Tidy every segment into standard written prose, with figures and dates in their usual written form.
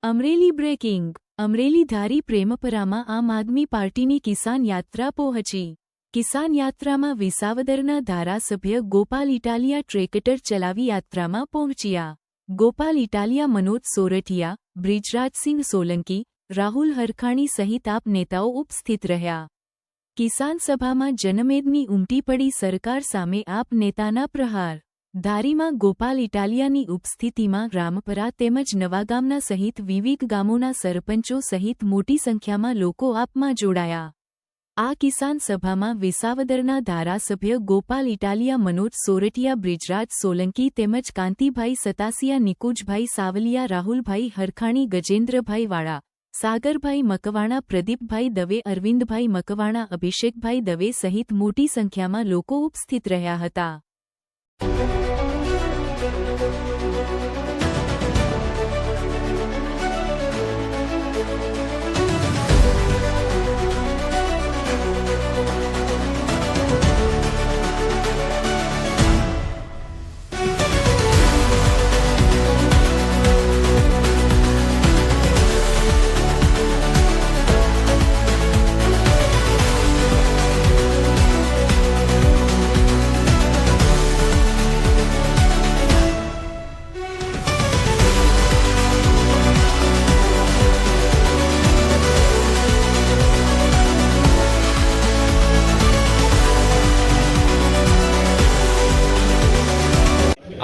Amreli breaking. Amreli Dhari પ્રેમપરામાં આમ આદમી પાર્ટીની કિસાન યાત્રા પહોંચી. કિસાન યાત્રામાં વિસાવદરના ધારાસભ્ય ગોપાલ ઇટાલિયા ટ્રેક્ટર ચલાવી યાત્રામાં પહોંચ્યા. ગોપાલ ઇટાલિયા, મનોજ સોરઠિયા, બ્રિજરાજસિંહ સોલંકી, રાહુલ હરખાણી સહિત આપ નેતાઓ ઉપસ્થિત રહ્યા. કિસાન સભામાં જનમેદની ઉમટી પડી સરકાર સામે આપ નેતાના પ્રહાર. ધારીમાં ગોપાલ ઇટાલિયાની ઉપસ્થિતિમાં રામપરા તેમજ નવાગામના સહિત વિવિધ ગામોના સરપંચો સહિત મોટી સંખ્યામાં લોકો આપમાં જોડાયા. આ કિસાન સભામાં વિસાવદરના ધારાસભ્ય ગોપાલ ઇટાલિયા, મનોજ સોરઠિયા, બ્રિજરાજ સોલંકી તેમજ કાંતિભાઈ સતાસિયા, નિકુંજભાઈ સાવલિયા, રાહુલભાઈ હરખાણી, ગજેન્દ્રભાઈ વાળા, સાગરભાઈ મકવાણા, પ્રદીપભાઈ દવે, અરવિંદભાઈ મકવાણા, અભિષેકભાઈ દવે સહિત મોટી સંખ્યામાં લોકો ઉપસ્થિત રહ્યા હતા.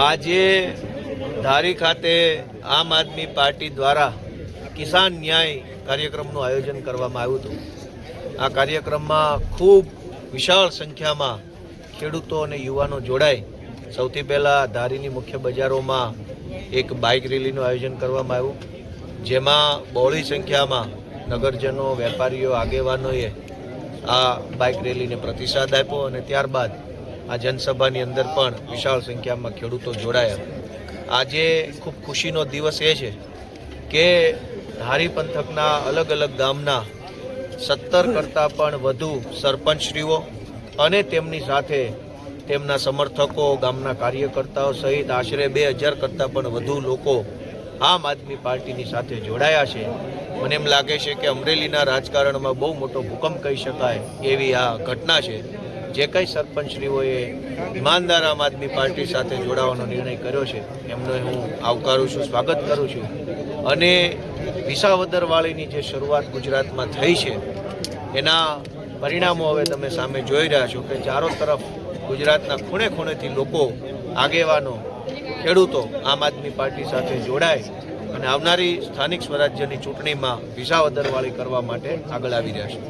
આજે ધારી ખાતે આમ આદમી પાર્ટી દ્વારા કિસાન ન્યાય કાર્યક્રમનું આયોજન કરવામાં આવ્યું હતું. આ કાર્યક્રમમાં ખૂબ વિશાળ સંખ્યામાં ખેડૂતો અને યુવાનો જોડાય. સૌથી પહેલાં ધારીની મુખ્ય બજારોમાં એક બાઇક રેલીનું આયોજન કરવામાં આવ્યું, જેમાં બહોળી સંખ્યામાં નગરજનો, વેપારીઓ, આગેવાનોએ આ બાઇક રેલીને પ્રતિસાદ આપ્યો અને ત્યારબાદ આ જનસભાની અંદર પણ વિશાળ સંખ્યામાં ખેડૂતો જોડાયા. આજે ખૂબ ખુશીનો દિવસ એ છે કે ધારી પંથકના અલગ અલગ ગામના 17 કરતાં પણ વધુ સરપંચશ્રીઓ અને તેમની સાથે તેમના સમર્થકો, ગામના કાર્યકર્તાઓ સહિત આશરે 2000 કરતાં પણ વધુ લોકો આમ આદમી પાર્ટીની સાથે જોડાયા છે. મને એમ લાગે છે કે અમરેલીના રાજકારણમાં બહુ મોટો ભૂકંપ કહી શકાય એવી આ ઘટના છે. જે કંઈ સરપંચશ્રીઓએ ઈમાનદાર આમ આદમી પાર્ટી સાથે જોડાવાનો નિર્ણય કર્યો છે એમનો હું આવકારું છું, સ્વાગત કરું છું. અને વિસાવદરવાળીની જે શરૂઆત ગુજરાતમાં થઈ છે એના પરિણામો હવે તમે સામે જોઈ રહ્યા છો કે ચારો તરફ ગુજરાતના ખૂણે ખૂણેથી લોકો, આગેવાનો, ખેડૂતો આમ આદમી પાર્ટી સાથે જોડાય અને આવનારી સ્થાનિક સ્વરાજ્યની ચૂંટણીમાં વિસાવદરવાળી કરવા માટે આગળ આવી રહ્યા છે.